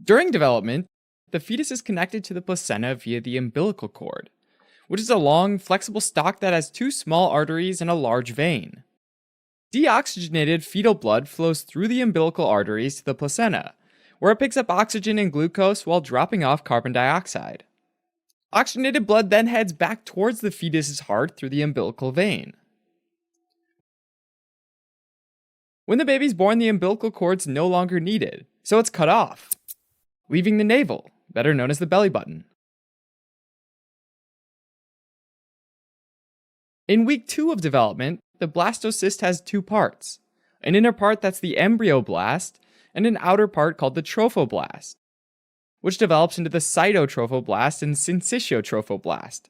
During development, the fetus is connected to the placenta via the umbilical cord, which is a long, flexible stalk that has two small arteries and a large vein. Deoxygenated fetal blood flows through the umbilical arteries to the placenta, where it picks up oxygen and glucose while dropping off carbon dioxide. Oxygenated blood then heads back towards the fetus's heart through the umbilical vein. When the baby's born, the umbilical cord's no longer needed, so it's cut off, leaving the navel, better known as the belly button. In week 2 of development, the blastocyst has two parts, an inner part that's the embryoblast, and an outer part called the trophoblast, which develops into the cytotrophoblast and syncytiotrophoblast.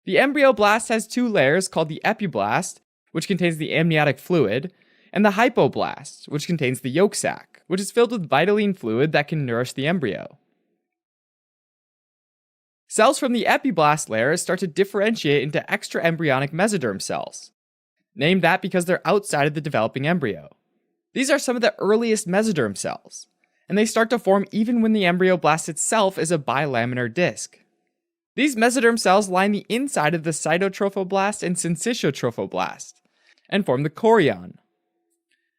The embryoblast has two layers called the epiblast, which contains the amniotic fluid, and the hypoblast, which contains the yolk sac, which is filled with vitaline fluid that can nourish the embryo. Cells from the epiblast layer start to differentiate into extraembryonic mesoderm cells, named that because they're outside of the developing embryo. These are some of the earliest mesoderm cells, and they start to form even when the embryoblast itself is a bilaminar disc. These mesoderm cells line the inside of the cytotrophoblast and syncytiotrophoblast, and form the chorion.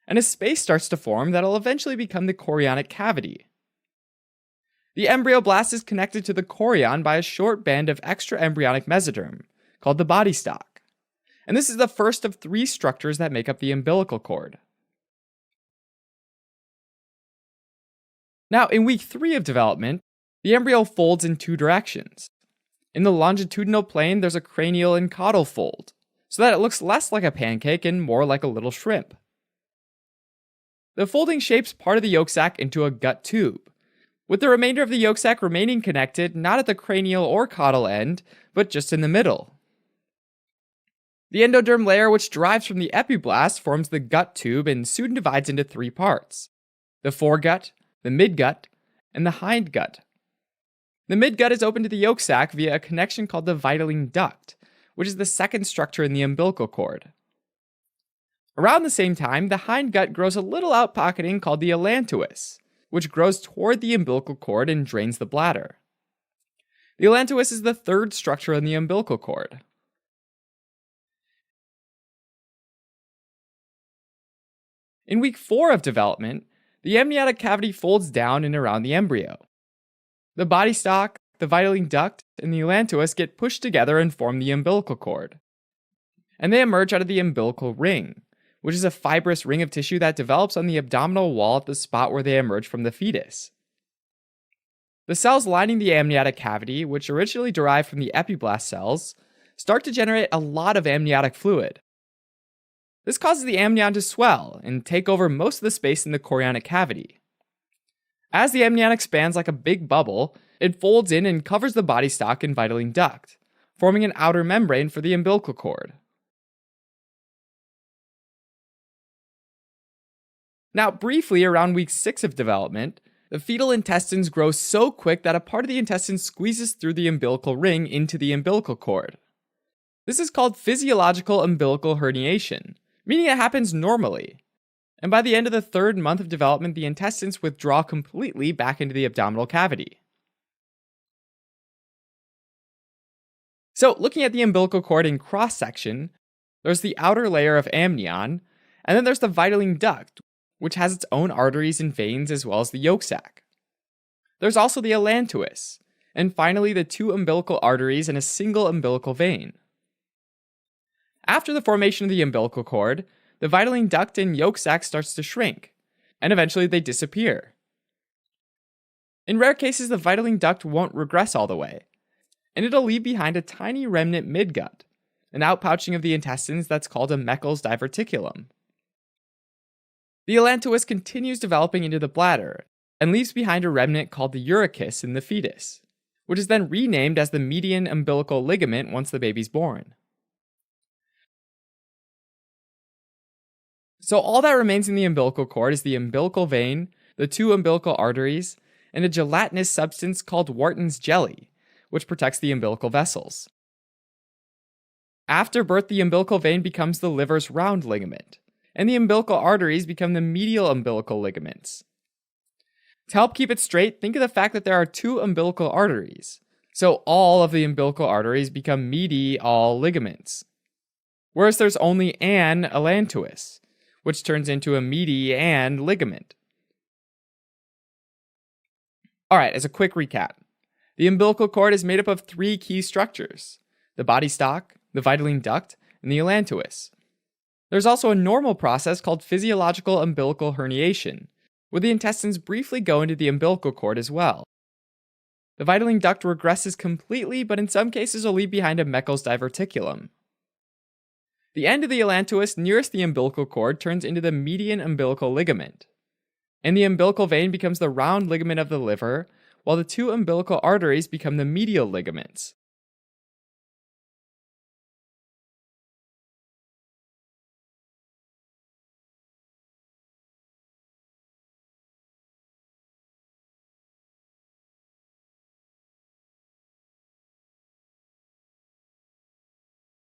And a space starts to form that'll eventually become the chorionic cavity. The embryoblast is connected to the chorion by a short band of extraembryonic mesoderm, called the body stalk. And this is the first of 3 structures that make up the umbilical cord. Now, in week 3 of development, the embryo folds in 2 directions. In the longitudinal plane, there's a cranial and caudal fold, so that it looks less like a pancake and more like a little shrimp. The folding shapes part of the yolk sac into a gut tube, with the remainder of the yolk sac remaining connected not at the cranial or caudal end, but just in the middle. The endoderm layer, which derives from the epiblast, forms the gut tube and soon divides into 3 parts: the foregut, the midgut, and the hindgut. The midgut is open to the yolk sac via a connection called the vitelline duct, which is the second structure in the umbilical cord. Around the same time, the hindgut grows a little outpocketing called the allantois, which grows toward the umbilical cord and drains the bladder. The allantois is the third structure in the umbilical cord. In week 4 of development, the amniotic cavity folds down and around the embryo. The body stalk, the vitelline duct, and the allantois get pushed together and form the umbilical cord. And they emerge out of the umbilical ring, which is a fibrous ring of tissue that develops on the abdominal wall at the spot where they emerge from the fetus. The cells lining the amniotic cavity, which originally derived from the epiblast cells, start to generate a lot of amniotic fluid. This causes the amnion to swell and take over most of the space in the chorionic cavity. As the amnion expands like a big bubble, it folds in and covers the body stalk and vitelline duct, forming an outer membrane for the umbilical cord. Now, briefly, around week 6 of development, the fetal intestines grow so quick that a part of the intestine squeezes through the umbilical ring into the umbilical cord. This is called physiological umbilical herniation, meaning it happens normally. And by the end of the 3rd month of development, the intestines withdraw completely back into the abdominal cavity. So, looking at the umbilical cord in cross-section, there's the outer layer of amnion, and then there's the vitelline duct, which has its own arteries and veins as well as the yolk sac. There's also the allantois, and finally the 2 umbilical arteries and a single umbilical vein. After the formation of the umbilical cord, the vitelline duct and yolk sac starts to shrink, and eventually they disappear. In rare cases, the vitelline duct won't regress all the way, and it'll leave behind a tiny remnant midgut, an outpouching of the intestines that's called a Meckel's diverticulum. The allantois continues developing into the bladder, and leaves behind a remnant called the urachus in the fetus, which is then renamed as the median umbilical ligament once the baby's born. So all that remains in the umbilical cord is the umbilical vein, the 2 umbilical arteries, and a gelatinous substance called Wharton's jelly, which protects the umbilical vessels. After birth, the umbilical vein becomes the liver's round ligament, and the umbilical arteries become the medial umbilical ligaments. To help keep it straight, think of the fact that there are two umbilical arteries. So all of the umbilical arteries become medial ligaments. Whereas there's only an allantois, which turns into a median ligament. Alright, as a quick recap, the umbilical cord is made up of three key structures: the body stalk, the vitelline duct, and the allantois. There's also a normal process called physiological umbilical herniation, where the intestines briefly go into the umbilical cord as well. The vitelline duct regresses completely, but in some cases will leave behind a Meckel's diverticulum. The end of the allantois nearest the umbilical cord turns into the median umbilical ligament, and the umbilical vein becomes the round ligament of the liver, while the two umbilical arteries become the medial ligaments.